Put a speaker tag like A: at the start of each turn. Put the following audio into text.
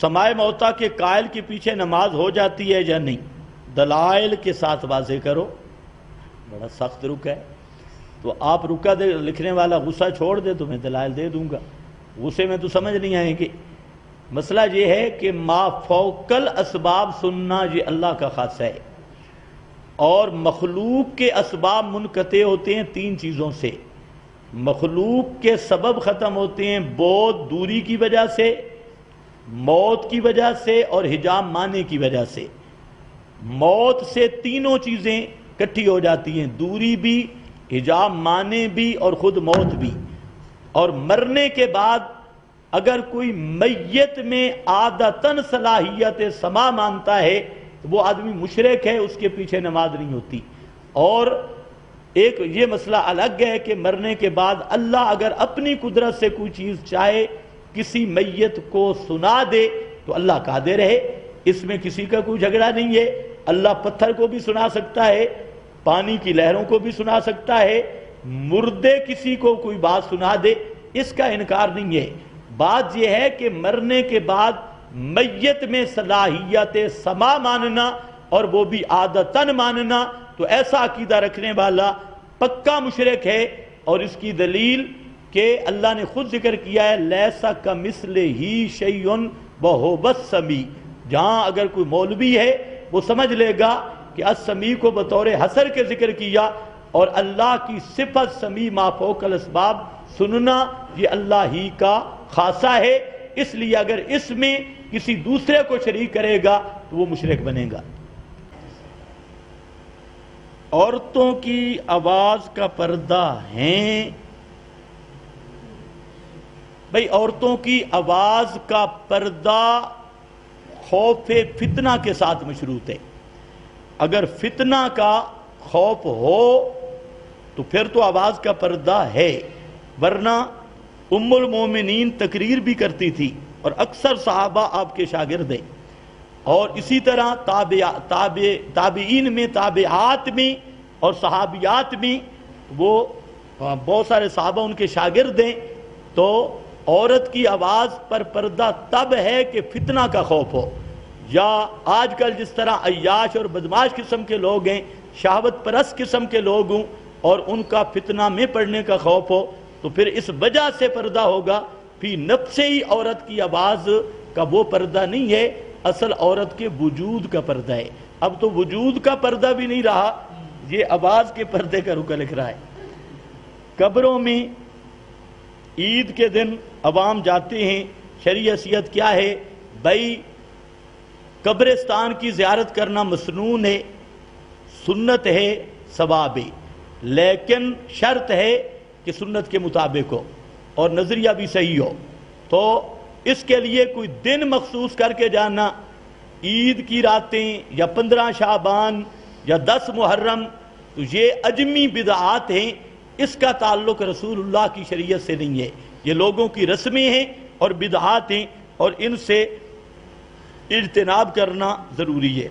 A: سماع موتا کے قائل کے پیچھے نماز ہو جاتی ہے یا نہیں؟ دلائل کے ساتھ واضح کرو۔ بڑا سخت رک ہے، تو آپ رکا دے لکھنے والا غصہ چھوڑ دے تو میں دلائل دے دوں گا، غصے میں تو سمجھ نہیں آئیں گے۔ مسئلہ یہ ہے کہ ما فوق الاسباب سننا یہ اللہ کا خاصہ ہے، اور مخلوق کے اسباب منقطع ہوتے ہیں تین چیزوں سے۔ مخلوق کے سبب ختم ہوتے ہیں بعد دوری کی وجہ سے، موت کی وجہ سے اور حجاب مانے کی وجہ سے۔ موت سے تینوں چیزیں کٹھی ہو جاتی ہیں، دوری بھی، حجاب مانے بھی اور خود موت بھی۔ اور مرنے کے بعد اگر کوئی میت میں عادتاً صلاحیت سما مانتا ہے تو وہ آدمی مشرک ہے، اس کے پیچھے نماز نہیں ہوتی۔ اور ایک یہ مسئلہ الگ ہے کہ مرنے کے بعد اللہ اگر اپنی قدرت سے کوئی چیز چاہے کسی میت کو سنا دے تو اللہ قادر ہے، اس میں کسی کا کوئی جھگڑا نہیں ہے۔ اللہ پتھر کو بھی سنا سکتا ہے، پانی کی لہروں کو بھی سنا سکتا ہے، مردے کسی کو کوئی بات سنا دے، اس کا انکار نہیں ہے۔ بات یہ ہے کہ مرنے کے بعد میت میں صلاحیت سما ماننا اور وہ بھی عادتاً ماننا، تو ایسا عقیدہ رکھنے والا پکا مشرک ہے۔ اور اس کی دلیل کہ اللہ نے خود ذکر کیا ہے لیسا کمثلہ شیء وہو السمیع۔ جہاں اگر کوئی مولوی ہے وہ سمجھ لے گا کہ السمیع کو بطور حصر کے ذکر کیا، اور اللہ کی صفت سمیع ما فوق الاسباب سننا یہ اللہ ہی کا خاصہ ہے، اس لیے اگر اس میں کسی دوسرے کو شریک کرے گا تو وہ مشرک بنے گا۔ عورتوں کی آواز کا پردہ ہیں؟ بھئی عورتوں کی آواز کا پردہ خوف فتنہ کے ساتھ مشروط ہے۔ اگر فتنہ کا خوف ہو تو پھر تو آواز کا پردہ ہے، ورنہ ام المومنین تقریر بھی کرتی تھی اور اکثر صحابہ آپ کے شاگرد ہیں، اور اسی طرح تابعین میں، تابعات میں اور صحابیات میں وہ بہت سارے صحابہ ان کے شاگرد ہیں۔ تو عورت کی آواز پر پردہ تب ہے کہ فتنہ کا خوف ہو، یا آج کل جس طرح عیاش اور بدماش قسم کے لوگ ہیں، شہوت پرست قسم کے لوگ ہوں اور ان کا فتنہ میں پڑنے کا خوف ہو، تو پھر اس وجہ سے پردہ ہوگا۔ فی نفس ہی عورت کی آواز کا وہ پردہ نہیں ہے، اصل عورت کے وجود کا پردہ ہے۔ اب تو وجود کا پردہ بھی نہیں رہا، یہ آواز کے پردے کا رکا لکھ رہا ہے۔ قبروں میں عید کے دن عوام جاتے ہیں، شرعی حیثیت کیا ہے؟ بھائی قبرستان کی زیارت کرنا مسنون ہے، سنت ہے، ثواب ہے، لیکن شرط ہے کہ سنت کے مطابق ہو اور نظریہ بھی صحیح ہو۔ تو اس کے لیے کوئی دن مخصوص کر کے جانا، عید کی راتیں یا 15 شعبان یا 10 محرم، تو یہ اجمی بدعات ہیں، اس کا تعلق رسول اللہ کی شریعت سے نہیں ہے، یہ لوگوں کی رسمیں ہیں اور بدعات ہیں، اور ان سے اجتناب کرنا ضروری ہے۔